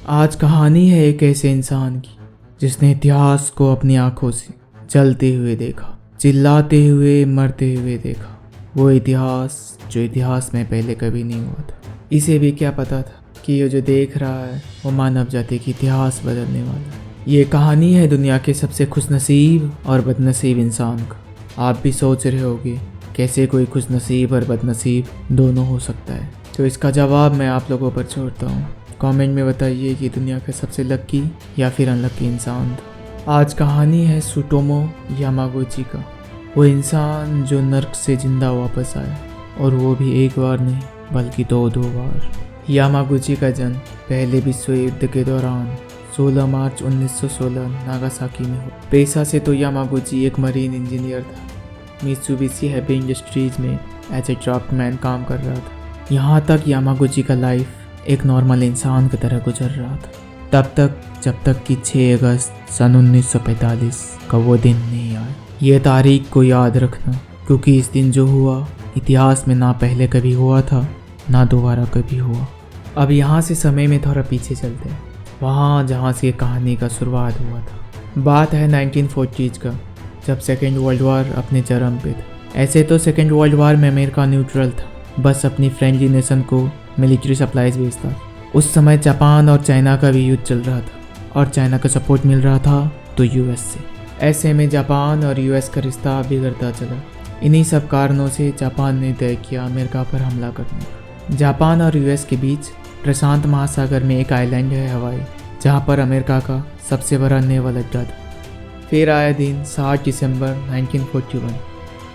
आज कहानी है एक ऐसे इंसान की जिसने इतिहास को अपनी आंखों से जलते हुए देखा, चिल्लाते हुए, मरते हुए देखा। वो इतिहास जो इतिहास में पहले कभी नहीं हुआ था। इसे भी क्या पता था कि ये जो देख रहा है वो मानव जाति की इतिहास बदलने वाला है। ये कहानी है दुनिया के सबसे खुशनसीब और बदनसीब इंसान का। आप भी सोच रहे होंगे कैसे कोई खुशनसीब और बदनसीब दोनों हो सकता है, तो इसका जवाब मैं आप लोगों पर छोड़ता हूँ। कमेंट में बताइए कि दुनिया का सबसे लकी या फिर अनलकी इंसान था। आज कहानी है सुटोमो यामागुची का, वो इंसान जो नर्क से जिंदा वापस आया, और वो भी एक बार नहीं बल्कि दो बार। यामागुची का जन्म पहले विश्व युद्ध के दौरान 16 मार्च 1916 नागासाकी में हुआ। पेशा से तो यामागुची एक मरीन इंजीनियर था। मित्सुबिशी हैवी इंडस्ट्रीज में एज ए ड्राफ्टमैन काम कर रहा था। यहाँ तक यामागुची का लाइफ एक नॉर्मल इंसान की तरह गुजर रहा था, जब तक कि 6 अगस्त सन 1945 का वो दिन नहीं आया। ये तारीख को याद रखना, क्योंकि इस दिन जो हुआ इतिहास में ना पहले कभी हुआ था ना दोबारा कभी हुआ। अब यहाँ से समय में थोड़ा पीछे चलते हैं, वहाँ जहाँ से कहानी का शुरुआत हुआ था। बात है 1940s का, जब सेकेंड वर्ल्ड वॉर अपने चरम पे था। ऐसे तो सेकेंड वर्ल्ड वॉर में अमेरिका न्यूट्रल था, बस अपनी फ्रेंडली नेशन को मिलिट्री सप्लाईज भेजता। उस समय जापान और चाइना का भी युद्ध चल रहा था, और चाइना का सपोर्ट मिल रहा था तो यूएस से। ऐसे में जापान और यूएस का रिश्ता बिगड़ता चला। इन्हीं सब कारणों से जापान ने तय किया अमेरिका पर हमला करने का। जापान और यूएस के बीच प्रशांत महासागर में एक आइलैंड है हवाई, जहाँ पर अमेरिका का सबसे बड़ा नेवल अड्डा था। फिर आया दिन 7 दिसंबर 1941,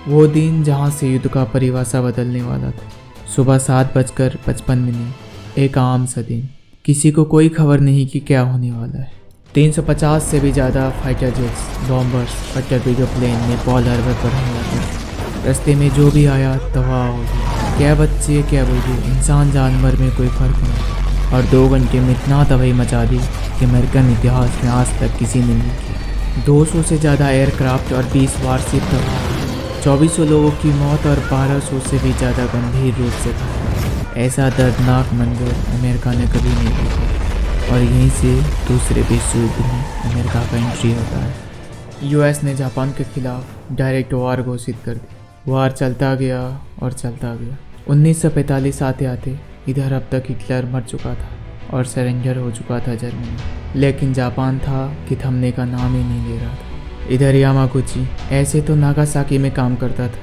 वो दिन जहाँ से युद्ध का परिभाषा बदलने वाला था। सुबह 7:55, एक आम सा दिन। किसी को कोई खबर नहीं कि क्या होने वाला है। 350 से भी ज़्यादा फाइटर जेट्स, बॉम्बर्स और टर्पीडो प्लेन ने पर्ल हार्बर पर हमला किया। रास्ते में जो भी आया तबाह हो गया। क्या बच्चे क्या बूढ़े, इंसान जानवर में कोई फ़र्क नहीं। और 2 घंटे में इतना तबाही मचा दी कि अमेरिकन इतिहास में आज तक किसी ने नहीं किया। 200 से ज़्यादा एयरक्राफ्ट और 20 वारशिप तबाह, 2400 लोगों की मौत और 1200 से भी ज़्यादा गंभीर रूप से घायल। ऐसा दर्दनाक मंजर अमेरिका ने कभी नहीं देखा। और यहीं से दूसरे विश्व युद्ध में अमेरिका का एंट्री होता है। यूएस ने जापान के खिलाफ डायरेक्ट वार घोषित कर दी। वार चलता गया और चलता गया। 1945 आते आते इधर अब तक हिटलर मर चुका था और सरेंडर हो चुका था जर्मनी, लेकिन जापान था कि थमने का नाम ही नहीं ले रहा था। इधर यामागुची ऐसे तो नागासाकी में काम करता था,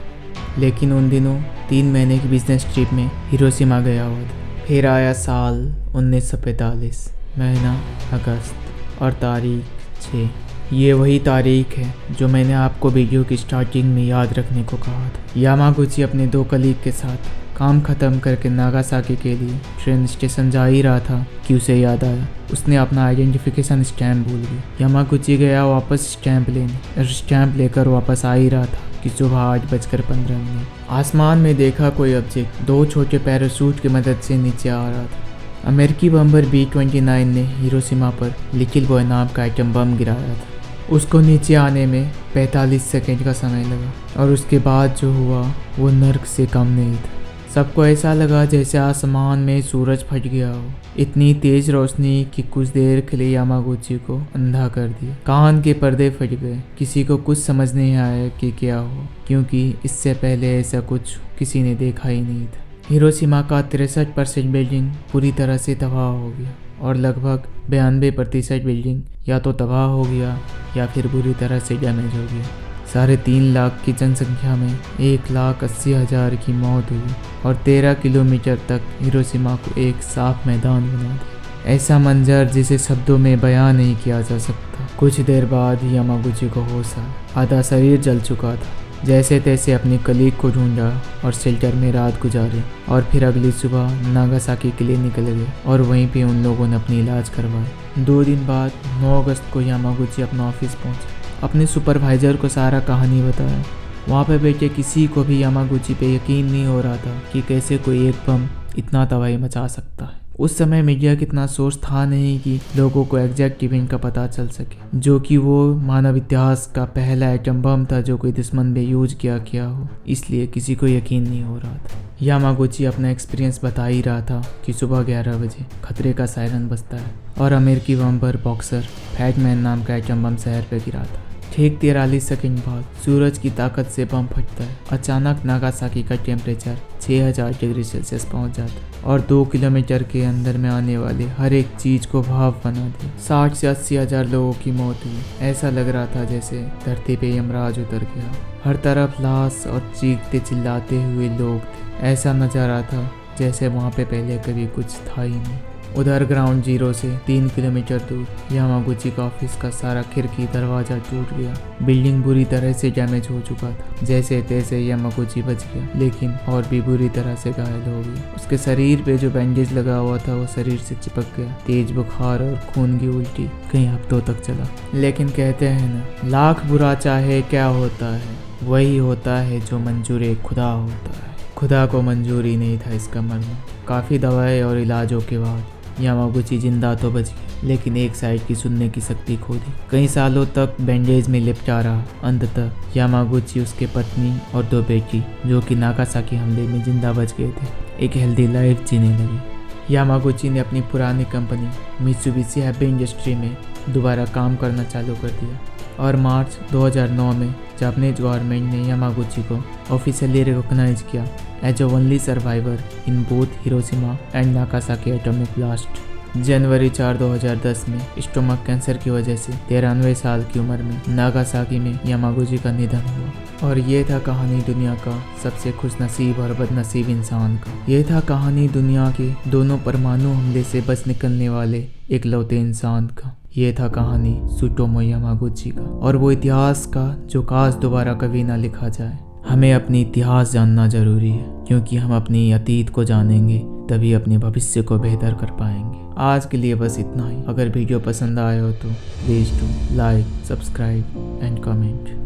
लेकिन उन दिनों 3 महीने की बिजनेस ट्रिप में हिरोशिमा गया हुआ था। फिर आया साल 1945, महीना अगस्त और तारीख 6। ये वही तारीख है जो मैंने आपको वीडियो की स्टार्टिंग में याद रखने को कहा था। यामागुची अपने 2 कलीग के साथ काम ख़त्म करके नागासाकी के लिए ट्रेन स्टेशन जा ही रहा था कि उसे याद आया उसने अपना आइडेंटिफिकेशन स्टैम्प भूल गया। यामागुची गया वापस स्टैम्प लेने, और स्टैम्प लेकर वापस आ ही रहा था कि सुबह 8:15। आसमान में देखा कोई ऑब्जेक्ट 2 छोटे पैराशूट की मदद से नीचे आ रहा था। अमेरिकी बम्बर B-29 ने हिरोशिमा पर लिटिल बॉय नाम का आइटम बम गिराया था। उसको नीचे आने में 45 सेकेंड का समय लगा, और उसके बाद जो हुआ वो नर्क से कम नहीं था। सबको ऐसा लगा जैसे आसमान में सूरज फट गया हो। इतनी तेज रोशनी कि कुछ देर के लिए यामागुची को अंधा कर दिया। कान के पर्दे फट गए। किसी को कुछ समझ नहीं आया कि क्या हो, क्योंकि इससे पहले ऐसा कुछ किसी ने देखा ही नहीं था। हिरोशिमा का 63% बिल्डिंग पूरी तरह से तबाह हो गया, और लगभग 92% बिल्डिंग या तो तबाह हो गया या फिर बुरी तरह से डैमेज हो गया। 3.5 लाख की जनसंख्या में 1,80,000 की मौत हुई, और 13 किलोमीटर तक हिरोशिमा को एक साफ मैदान बना दिया। ऐसा मंजर जिसे शब्दों में बयां नहीं किया जा सकता। कुछ देर बाद यामागुची को होश आया। आधा शरीर जल चुका था। जैसे तैसे अपने कलीग को ढूंढा और शेल्टर में रात गुजारी, और फिर अगली सुबह नागासाकी के लिए निकल गए, और वहीं पे उन लोगों ने अपनी इलाज करवाया। 2 दिन बाद 9 अगस्त को यामागुची अपना ऑफिस पहुंचा। अपने सुपरवाइज़र को सारा कहानी बताया। वहाँ पे बैठे किसी को भी यामागुची पे यकीन नहीं हो रहा था कि कैसे कोई एक बम इतना तबाही मचा सकता है। उस समय मीडिया का इतना सोर्स था नहीं कि लोगों को एग्जैक्ट इवेंट का पता चल सके, जो कि वो मानव इतिहास का पहला एटम बम था जो कोई दुश्मन ने यूज किया हो, इसलिए किसी को यकीन नहीं हो रहा था। यामागुची अपना एक्सपीरियंस बता ही रहा था कि सुबह 11 बजे खतरे का सायरन बजता है और अमेरिकी बम्बर बॉक्सर फैटमैन नाम का एटम बम शहर पे गिरा था। ठीक 43 सेकंड बाद सूरज की ताकत से बम फटता है। अचानक नागासाकी का टेम्परेचर 6000 डिग्री सेल्सियस पहुंच जाता है और 2 किलोमीटर के अंदर में आने वाले हर एक चीज को भाप बना दिया। 60 से 80 हजार लोगों की मौत हुई। ऐसा लग रहा था जैसे धरती पे यमराज उतर गया। हर तरफ लाश और चीखते चिल्लाते हुए लोग थे। ऐसा नजारा था जैसे वहाँ पे पहले कभी कुछ था ही नहीं। उधर ग्राउंड जीरो से 3 किलोमीटर दूर यामागुची का ऑफिस का सारा खिड़की दरवाजा टूट गया। बिल्डिंग बुरी तरह से डैमेज हो चुका था। जैसे तैसे यामागुची बच गया, लेकिन और भी बुरी तरह से घायल हो गया। उसके शरीर पे जो बैंडेज लगा हुआ था वो शरीर से चिपक गया। तेज बुखार और खून की उल्टी कई हफ्तों तक चला। लेकिन कहते हैं ना, लाख बुरा चाहे क्या होता है, वही होता है जो मंजूर खुदा होता है। खुदा को मंजूरी नहीं था इसका मरना। काफ़ी दवाएं और इलाजों के बाद यामागुची जिंदा तो बच गया, लेकिन एक साइड की सुनने की शक्ति खो दी। कई सालों तक बैंडेज में लिपटा रहा। अंततः यामागुची, उसके पत्नी और 2 बेटी, जो कि नागासाकी हमले में जिंदा बच गए थे, एक हेल्दी लाइफ जीने लगे। यामागुची ने अपनी पुरानी कंपनी मित्सुबिशी हैवी इंडस्ट्री में दोबारा काम करना चालू कर दिया और मार्च 2009 में जापानीज गवर्नमेंट ने यामागुची को ऑफिशियली रिकॉग्नाइज किया as a only survivor in both Hiroshima and Nagasaki atomic blast. जनवरी 4, 2010 में स्टोमक कैंसर की वजह से 93 साल की उम्र में नागासाकी में यामागुची का निधन हुआ। और ये था कहानी दुनिया का सबसे खुशनसीब और बदनसीब इंसान का। ये था कहानी दुनिया के दोनों परमाणु हमले से बच निकलने वाले इकलौते इंसान का। ये था कहानी त्सुटोमो यामागुची का, और वो इतिहास का जो काश दोबारा कभी ना लिखा जाए। हमें अपनी इतिहास जानना जरूरी है, क्योंकि हम अपनी अतीत को जानेंगे तभी अपने भविष्य को बेहतर कर पाएंगे। आज के लिए बस इतना ही। अगर वीडियो पसंद आया हो तो please do like, subscribe and comment.